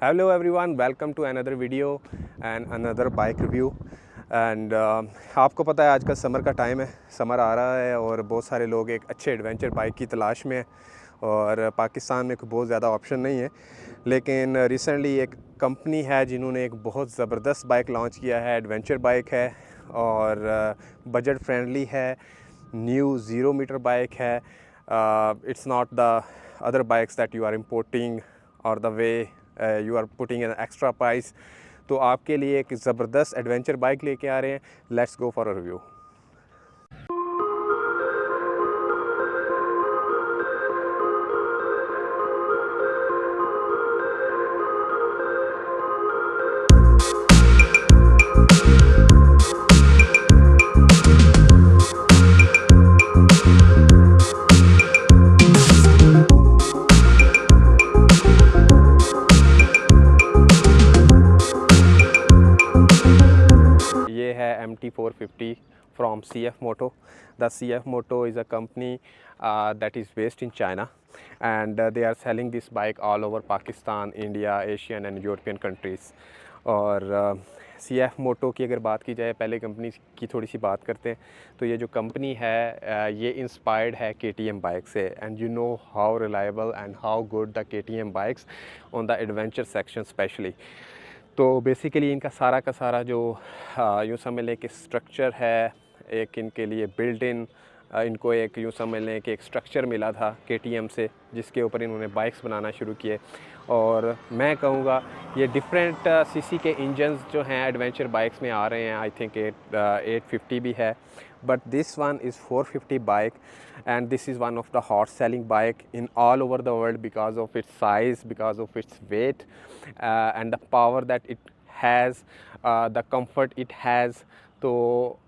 Hello everyone, welcome to another video and another bike review and आपको पता है आजकल समर का टाइम है, समर आ रहा है और बहुत सारे लोग एक अच्छे एडवेंचर बाइक की तलाश में हैं और पाकिस्तान में कोई बहुत ज़्यादा ऑप्शन नहीं है। लेकिन रिसेंटली एक कंपनी है जिन्होंने एक बहुत ज़बरदस्त बाइक लॉन्च किया है, एडवेंचर बाइक है और बजट फ्रेंडली है, न्यू 0 मीटर बाइक है। It's not the other bikes that you are importing or the way you are putting an extra price. तो आपके लिए एक ज़बरदस्त एडवेंचर बाइक लेके आ रहे हैं। Let's go for a review. ये है MT450 from CF Moto. The CF Moto is a company that is based in China and they are selling this bike all over Pakistan, India, Asian and European countries. और CF Moto की अगर बात की जाए, पहले company की थोड़ी सी बात करते हैं। तो ये जो कंपनी है ये इंस्पायर्ड है KTM बाइक से and you know how reliable and how good the KTM bikes on the adventure section specially. तो बेसिकली इनका सारा का सारा जो यूँ समझ लें कि स्ट्रक्चर है, एक इनके लिए बिल्ट इन इनको एक यूँ समझ लें कि एक स्ट्रक्चर मिला था KTM से, जिसके ऊपर इन्होंने बाइक्स बनाना शुरू किए। और मैं कहूँगा ये डिफरेंट सीसी के इंजन्स जो हैं एडवेंचर बाइक्स में आ रहे हैं। आई थिंक 850 भी है, but this one is 450 bike and this is one of the hot selling bike in all over the world because of its size, because of its weight and the power that it has, the comfort it has. तो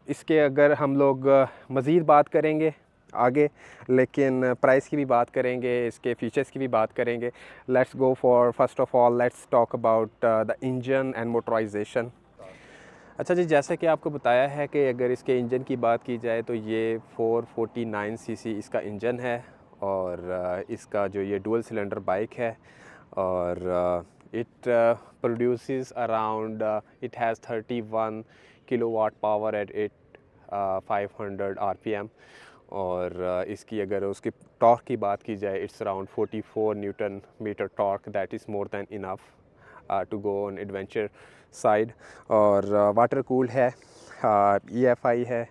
इसके अगर हम लोग मज़ीद बात करेंगे आगे, लेकिन प्राइस की भी बात करेंगे, इसके फीचर्स की भी बात करेंगे। Let's go for first of all let's talk about the engine and motorisation. अच्छा जी, जैसे कि आपको बताया है कि अगर इसके इंजन की बात की जाए तो ये 449 सीसी इसका इंजन है और इसका जो ये डुअल सिलेंडर बाइक है और it produces around it has 31 kilowatt power at 500 RPM और इसकी अगर उसकी टॉर्क की बात की जाए it's around 44 newton metre torque, that is more than enough to go on adventure side. और वाटर कूल्ड है, EFI है।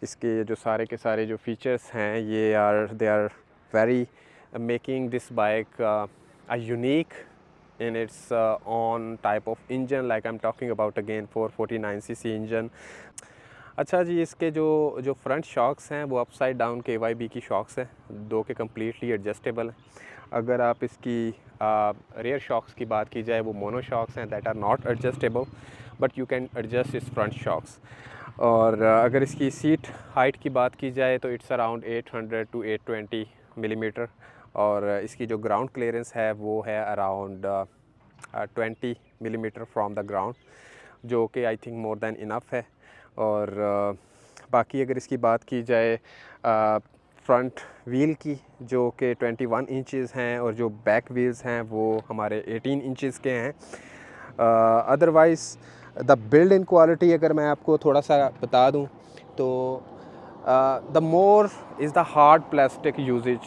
इसके जो सारे के सारे जो फीचर्स हैं ये they are very making this bike a unique in its own type of engine, like I'm talking about again 449cc engine. अच्छा जी, इसके जो फ्रंट शॉक्स हैं वो अपसाइड डाउन KYB की शॉक्स हैं, दो के कम्प्लीटली एडजस्टेबल हैं। अगर आप इसकी रेयर शॉक्स की बात की जाए वो मोनो शॉक्स हैं, that are not adjustable but you can adjust इस फ्रंट शॉक्स। और अगर इसकी सीट हाइट की बात की जाए तो इट्स अराउंड 800 to 820 मिलीमीटर और इसकी जो ग्राउंड क्लियरेंस है वो है around 20 millimetre from the ground, जो कि I think more than enough है। और बाकी अगर इसकी बात की जाए फ्रंट व्हील की, जो कि 21 इंचज़ हैं और जो बैक व्हील्स हैं वो हमारे 18 इंचज़ के हैं। Otherwise the build in quality अगर मैं आपको थोड़ा सा बता दूं तो the more is the hard plastic usages,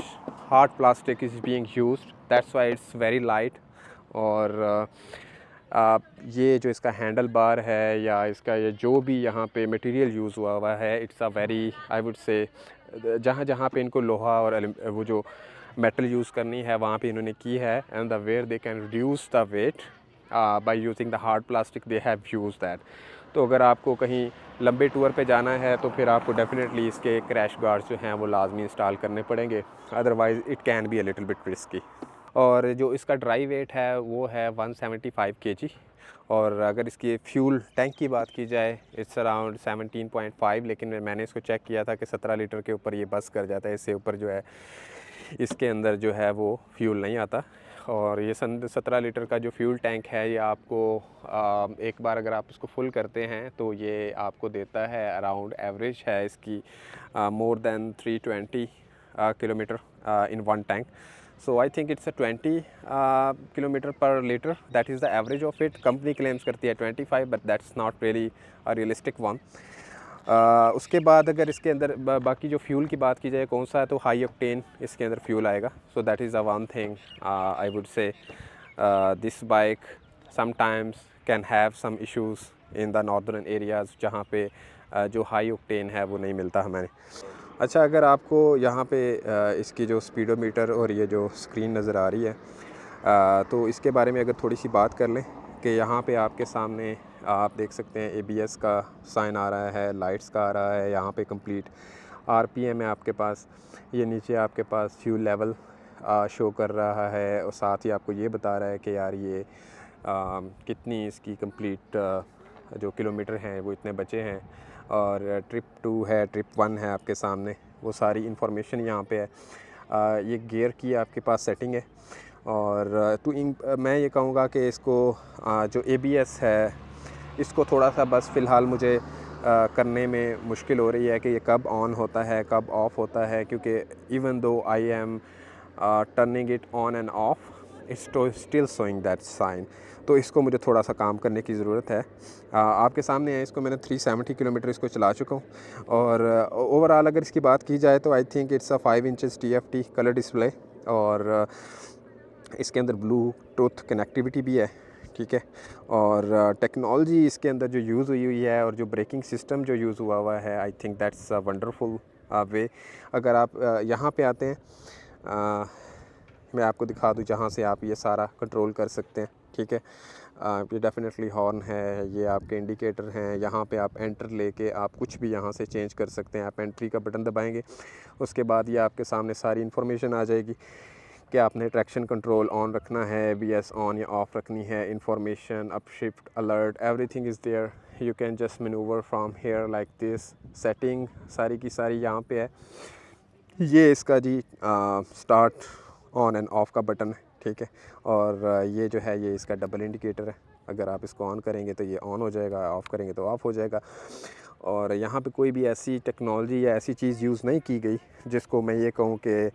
hard plastic is being used, that's why it's very light. और ये जो इसका हैंडल बार है या इसका ये जो भी यहाँ पे मटेरियल यूज़ हुआ है, it's a very I would से जहाँ जहाँ पे इनको लोहा और वो जो मेटल यूज़ करनी है वहाँ पे इन्होंने की है। And the where they can reduce the weight by using the hard plastic they have use that. तो अगर आपको कहीं लंबे टूर पे जाना है तो फिर आपको डेफिनेटली इसके क्रैश गार्ड्स जो हैं वो लाजमी इंस्टॉल करने पड़ेंगे, otherwise it can be a little bit risky. और जो इसका ड्राई वेट है वो है 175 kg और अगर इसकी फ्यूल टैंक की बात की जाए इट्स अराउंड 17.5, लेकिन मैंने इसको चेक किया था कि 17 लीटर के ऊपर ये बस कर जाता है, इससे ऊपर जो है इसके अंदर जो है वो फ्यूल नहीं आता। और ये 17 लीटर का जो फ्यूल टैंक है ये आपको एक बार अगर आप इसको फुल करते हैं तो ये आपको देता है अराउंड, एवरेज है इसकी more than 320 kilometre in one tank. So I think it's a 20 kilometer per liter. That is the average of it. Company claims करती है 25, but that's not really a realistic one. उसके बाद अगर इसके अंदर बाकी जो फ्यूल की बात की जाए कौन सा है, तो हाई ऑक्टेन इसके अंदर फ्यूल आएगा. So that is the one thing I would say this bike sometimes can have some issues in the northern areas जहाँ पे जो हाई ऑक्टेन है वो नहीं मिलता हमें. अच्छा, अगर आपको यहाँ पे इसकी जो स्पीडोमीटर और ये जो स्क्रीन नज़र आ रही है, तो इसके बारे में अगर थोड़ी सी बात कर लें कि यहाँ पे आपके सामने आप देख सकते हैं ABS का साइन आ रहा है, लाइट्स का आ रहा है, यहाँ पे कंप्लीट RPM है आपके पास, ये नीचे आपके पास फ्यूल लेवल शो कर रहा है, और साथ ही आपको ये बता रहा है कि यार ये कितनी इसकी कंप्लीट जो किलोमीटर हैं वो इतने बचे हैं, और ट्रिप 2 है, ट्रिप 1 है आपके सामने, वो सारी इन्फॉर्मेशन यहाँ पे है. ये गियर की आपके पास सेटिंग है, और मैं ये कहूँगा कि इसको जो ABS है इसको थोड़ा सा बस फ़िलहाल मुझे करने में मुश्किल हो रही है कि ये कब ऑन होता है कब ऑफ़ होता है, क्योंकि even though I am turning it on and off, it's still showing that sign. तो इसको मुझे थोड़ा सा काम करने की ज़रूरत है. आपके सामने है, इसको मैंने 370 किलोमीटर इसको चला चुका हूँ, और ओवरऑल अगर इसकी बात की जाए तो I think it's a 5 inches TFT colour display, और इसके अंदर ब्लूटूथ कनेक्टिविटी भी है, ठीक है. और टेक्नोलॉजी इसके अंदर जो यूज़ हुई है और जो ब्रेकिंग सिस्टम जो यूज़ हुआ है, I think that's a wonderful वे. अगर आप यहाँ पे आते हैं, मैं आपको दिखा दूँ जहाँ से आप ये सारा कंट्रोल कर सकते हैं, ठीक है. ये डेफिनेटली हॉर्न है, ये आपके इंडिकेटर हैं, यहाँ पे आप एंटर लेके आप कुछ भी यहाँ से चेंज कर सकते हैं. आप एंट्री का बटन दबाएंगे, उसके बाद ये आपके सामने सारी इन्फॉर्मेशन आ जाएगी कि आपने ट्रैक्शन कंट्रोल ऑन रखना है, ABS ऑन या ऑफ़ रखनी है, information, up shift, alert, everything is there. You can just manoeuvre from here like this. Setting सारी की सारी यहाँ पे है. ये इसका जी स्टार्ट ऑन एंड ऑफ़ का बटन है, ठीक है. और ये जो है ये इसका डबल इंडिकेटर है. अगर आप इसको ऑन करेंगे तो ये ऑन हो जाएगा, ऑफ़ करेंगे तो ऑफ़ हो जाएगा. और यहाँ पे कोई भी ऐसी टेक्नोलॉजी या ऐसी चीज़ यूज़ नहीं की गई जिसको मैं ये कहूँ कि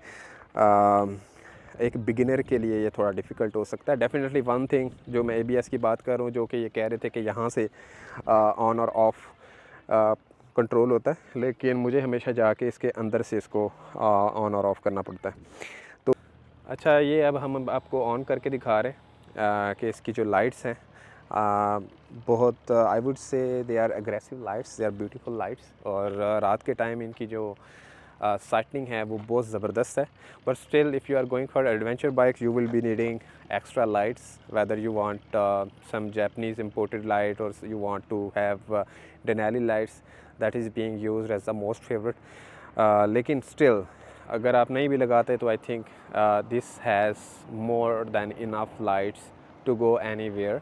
एक बिगिनर के लिए ये थोड़ा डिफ़िकल्ट हो सकता है. डेफिनेटली वन थिंग जो मैं ABS की बात कर रहा हूँ, जो कि ये कह रहे थे कि यहाँ से ऑन और ऑफ़ कंट्रोल होता है, लेकिन मुझे हमेशा जाके इसके अंदर से इसको ऑन और ऑफ़ करना पड़ता है. तो अच्छा, ये अब हम आपको ऑन करके दिखा रहे हैं कि इसकी जो लाइट्स हैं बहुत I would say they are aggressive lights, they are beautiful lights. और रात के टाइम इनकी जो साइटनिंग है वो बहुत ज़बरदस्त है. But still if you are going for adventure bikes you will be needing extra lights, whether you want some Japanese imported light or you want to have Denali lights, that is being used as the most favorite. लेकिन still अगर आप नहीं भी लगाते तो I think this has more than enough lights to go anywhere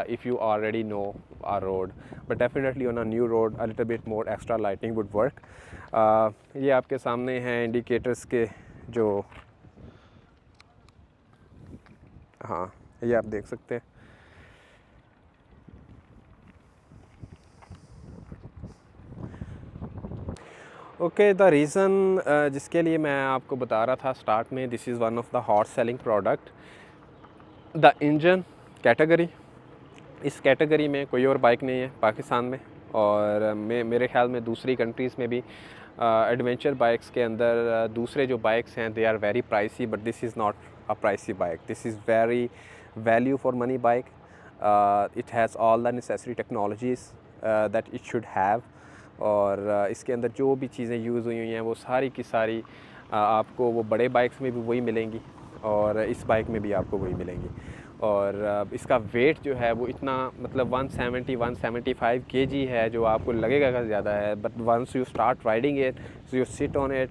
if you already know a road. But definitely on a new road a little bit more extra lighting would work. ये आपके सामने हैं indicators के जो, हाँ ये आप देख सकते हैं. ओके, द रीज़न जिसके लिए मैं आपको बता रहा था स्टार्ट में, this is one of the hot selling product, the engine category. इस कैटेगरी में कोई और बाइक नहीं है पाकिस्तान में, और मेरे ख्याल में दूसरी कंट्रीज़ में भी एडवेंचर बाइक्स के अंदर दूसरे जो बाइक्स हैं they are very pricey, but this is not a pricey bike. This is very value for money bike. It has all the necessary technologies that it should have. और इसके अंदर जो भी चीज़ें यूज़ हुई हैं वो सारी की सारी आपको वो बड़े बाइक्स में भी वही मिलेंगी, और इस बाइक में भी आपको वही मिलेंगी. और इसका वेट जो है वो इतना मतलब 170-175 kg है, जो आपको लगेगा कि ज़्यादा है, but once you start riding it, you sit on it,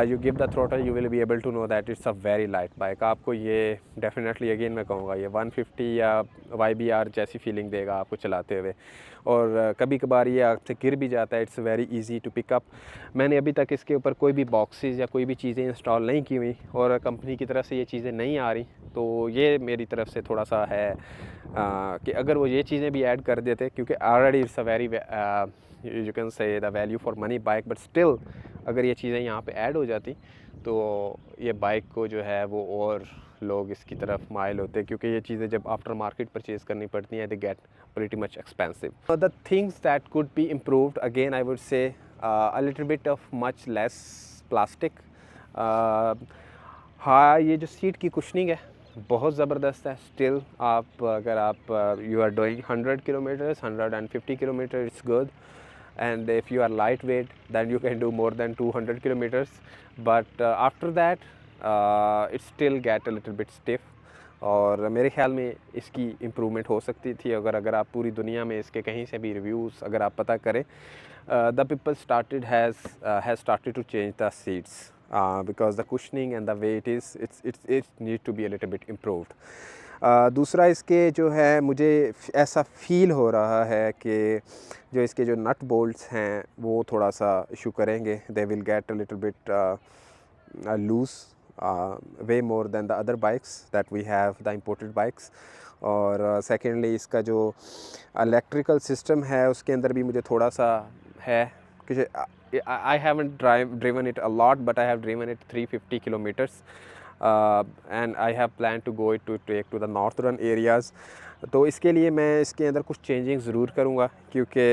you give the throttle, you will be able to know that it's a very light bike. आपको ये डेफिनेटली अगेन मैं कहूँगा ये 150 या YBR जैसी फीलिंग देगा आपको चलाते हुए. और कभी कभार ये आपसे गिर भी जाता है. It's very easy to pick up. मैंने अभी तक इसके ऊपर कोई भी बॉक्सेस या कोई भी चीज़ें इंस्टॉल नहीं की हुई, और कंपनी की तरफ से ये चीज़ें नहीं आ रही, तो ये मेरी तरफ से थोड़ा सा है कि अगर वो ये चीज़ें भी ऐड कर देते, क्योंकि already it's a very you can say the value for money bike, but still अगर ये चीज़ें यहाँ पे ऐड हो जाती तो ये बाइक को जो है वो और लोग इसकी तरफ माइल होते हैं, क्योंकि ये चीज़ें जब आफ्टर मार्केट परचेज करनी पड़ती हैं, they get pretty much expensive. The things that could be improved, again I would say a little bit of much less plastic. हाँ, ये जो सीट की कुशनिंग है बहुत ज़बरदस्त है. स्टिल आप अगर आप you are doing 100 kilometres 150 kilometre, it's good. And if you are lightweight, then you can do more than 200 kilometers. But after that, it still get a little bit stiff. और मेरे ख्याल में इसकी इम्प्रूवमेंट हो सकती थी अगर आप पूरी दुनिया में इसके कहीं से भी रिव्यूज़ अगर आप पता करें. The people started has started to change the seats because the cushioning and the way it need to be a little bit improved. दूसरा इसके जो है मुझे ऐसा फील हो रहा है कि जो इसके जो नट बोल्ट्स हैं वो थोड़ा सा इशू करेंगे. They will get a little bit loose way more than the other bikes that we have, the imported bikes. और सेकेंडली इसका जो इलेक्ट्रिकल सिस्टम है उसके अंदर भी मुझे थोड़ा सा है कि I haven't driven it a lot, but I have driven it 350 kilometers, and I have planned to go it to take to the northern areas. तो इसके लिए मैं इसके अंदर कुछ चेंजिंग ज़रूर करूँगा, क्योंकि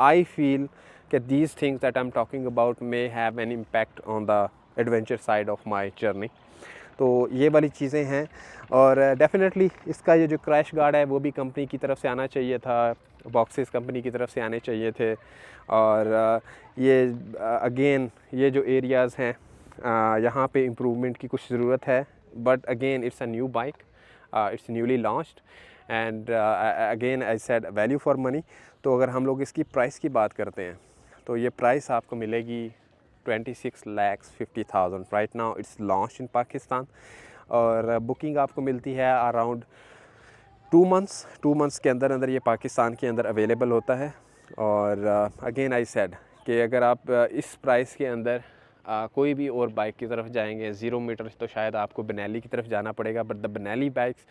I feel that these things that I'm talking about may have an impact on the adventure side of my journey. तो ये वाली चीज़ें हैं. और डेफिनेटली इसका ये जो क्रैश गार्ड है वो भी कंपनी की तरफ से आना चाहिए था, बॉक्सेस कंपनी की तरफ से आने चाहिए थे. और ये अगेन ये जो एरियाज़ हैं यहाँ पे इम्प्रूवमेंट की कुछ ज़रूरत है. But again it's a new bike, it's newly launched, and again I said value for money. तो अगर हम लोग इसकी प्राइस की बात करते हैं तो ये प्राइस आपको मिलेगी 26,50,000. Right now it's launch in Pakistan, और बुकिंग आपको मिलती है अराउंड 2 मंथ्स के अंदर अंदर ये पाकिस्तान के अंदर अवेलेबल होता है. और अगेन आई सेड कि अगर आप इस प्राइस के अंदर कोई भी और बाइक की तरफ जाएंगे 0 मीटर, तो शायद आपको बेनेली की तरफ जाना पड़ेगा. But the Benelli bikes,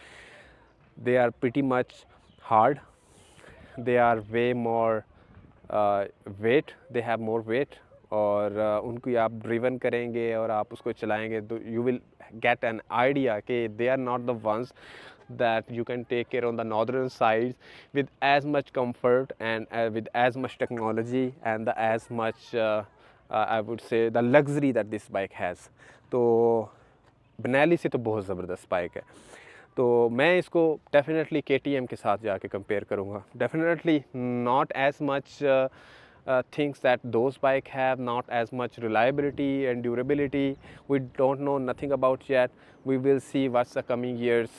they are pretty much hard, they are way more weight, they have more weight. और उनको आप ड्रिवन करेंगे और आप उसको चलाएंगे तो you will get an idea कि they are not the ones that you can take care on the northern sides with as much comfort and with as much technology and as much I would say the luxury that this bike has. तो Benelli से तो बहुत ज़बरदस्त bike है. तो मैं इसको definitely KTM के साथ जाके कंपेयर करूँगा. Definitely not as much things that those bike have, not as much reliability and durability. We don't know nothing about yet. We will see what's the coming years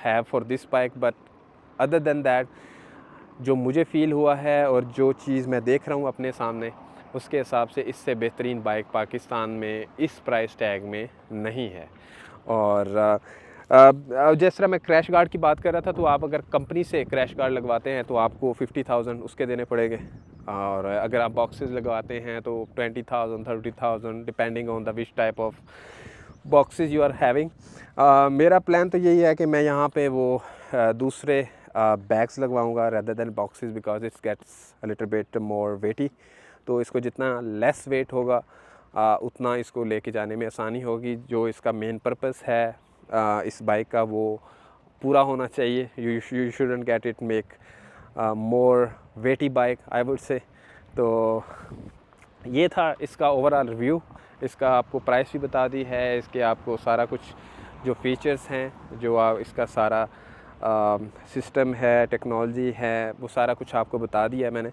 have for this bike. But other than that, जो मुझे feel हुआ है और जो चीज़ मैं देख रहा हूँ अपने सामने, उसके हिसाब से इससे बेहतरीन बाइक पाकिस्तान में इस प्राइस टैग में नहीं है. और जिस तरह मैं क्रैश गार्ड की बात कर रहा था, तो आप अगर कंपनी से क्रैश गार्ड लगवाते हैं तो आपको 50,000 उसके देने पड़ेंगे. और अगर आप बॉक्सेस लगवाते हैं तो 20,000 30,000 depending on the which type of boxes you are having. मेरा प्लान तो यही है कि मैं यहाँ पे वो दूसरे बैग्स लगवाऊँगा rather than boxes, because it's gets a little bit more weighty. तो इसको जितना लेस वेट होगा उतना इसको लेके जाने में आसानी होगी. जो इसका मेन पर्पस है इस बाइक का वो पूरा होना चाहिए. You shouldn't get it make more weighty bike, I would say. तो ये था इसका ओवरऑल रिव्यू. इसका आपको प्राइस भी बता दी है, इसके आपको सारा कुछ जो फीचर्स हैं, जो इसका सारा सिस्टम है, टेक्नोलॉजी है, वो सारा कुछ आपको बता दिया है मैंने.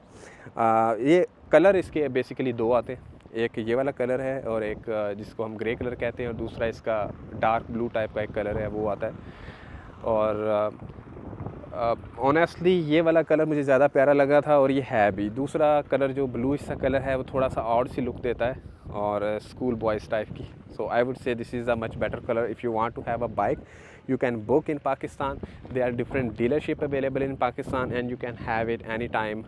ये कलर इसके बेसिकली 2 आते हैं. एक ये वाला कलर है और एक जिसको हम ग्रे कलर कहते हैं, और दूसरा इसका डार्क ब्लू टाइप का एक कलर है वो आता है. और ऑनेस्टली ये वाला कलर मुझे ज़्यादा प्यारा लगा था, और ये है भी. दूसरा कलर जो ब्लू सा कलर है वो थोड़ा सा ऑड सी लुक देता है और स्कूल बॉयज़ टाइप की. So I would say this is a much better colour. If you want to have a bike, you can book in Pakistan. There are different dealership available in Pakistan and you can have it anytime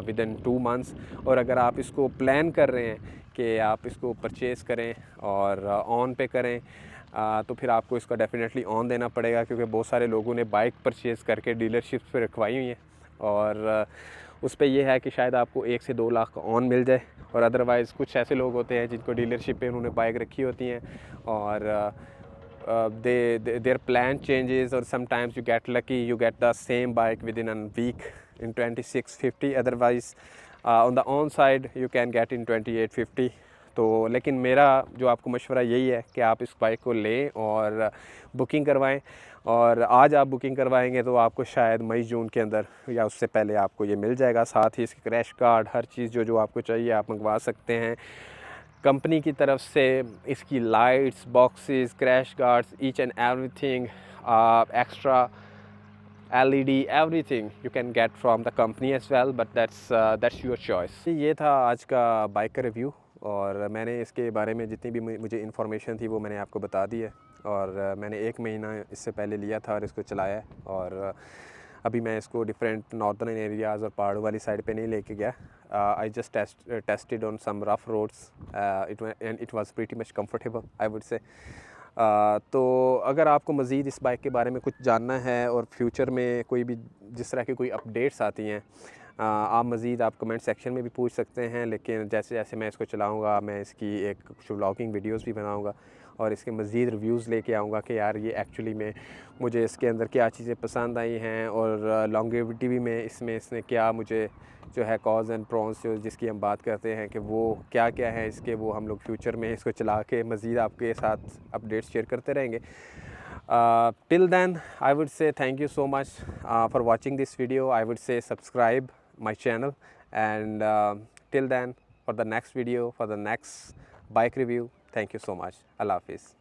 within 2 months. और अगर आप इसको plan कर रहे हैं कि आप इसको परचेज़ करें और ऑन पे करें, तो फिर आपको इसका डेफिनेटली ऑन देना पड़ेगा, क्योंकि बहुत सारे लोगों ने बाइक परचेज़ करके डीलरशिप पे रखवाई हुई है और उस पे ये है कि शायद आपको 1 से 2 लाख का ऑन मिल जाए, और अदरवाइज़ कुछ ऐसे लोग होते हैं जिनको डीलरशिप पे उन्होंने बाइक रखी होती हैं और their plan changes, or sometimes you get lucky, you get the same bike within a week in 2650, otherwise on the on side you can get in 2850. तो लेकिन मेरा जो आपको मशवरा यही है कि आप इस बाइक को लें और बुकिंग करवाएं, और आज आप बुकिंग करवाएंगे तो आपको शायद मई जून के अंदर या उससे पहले आपको ये मिल जाएगा। साथ ही इसके क्रैश कार्ड, हर चीज़ जो आपको चाहिए आप मंगवा सकते हैं कंपनी की तरफ से। इसकी lights, boxes, crash guards, each and everything, extra LED, everything you can get from the company as well, but that's your choice. ये था आज का बाइक का रिव्यू, और मैंने इसके बारे में जितनी भी मुझे इन्फॉर्मेशन थी वो मैंने आपको बता दी है। और मैंने 1 महीना इससे पहले लिया था और इसको चलाया है, और अभी मैं इसको डिफरेंट नॉर्दर्न एरियाज़ और पहाड़ों वाली साइड पे नहीं लेके गया। I just tested on some rough roads and it was pretty much comfortable, I would say. तो अगर आपको मज़ीद इस बाइक के बारे में कुछ जानना है और फ्यूचर में कोई भी जिस तरह की कोई अपडेट्स आती हैं, आप मज़ीद आप कमेंट सेक्शन में भी पूछ सकते हैं। लेकिन जैसे जैसे मैं इसको चलाऊँगा मैं इसकी एक कुछ व्लॉगिंग वीडियोज़ भी बनाऊँगा और इसके मज़ीद रिव्यूज़ लेके आऊँगा कि यार ये एक्चुअली में मुझे इसके अंदर क्या चीज़ें पसंद आई हैं, और लॉन्गेविटी भी में इसने क्या मुझे जो है कॉज एंड प्रॉन्स जो जिसकी हम बात करते हैं कि वो क्या क्या है इसके, वो हम लोग फ्यूचर में इसको चला के मज़ीद आपके साथ अपडेट्स शेयर करते रहेंगे। Till then, I would say thank you so much for watching this video. I would say subscribe my channel, and till then, for the next video, for the next bike review, thank you so much. Allah Hafiz.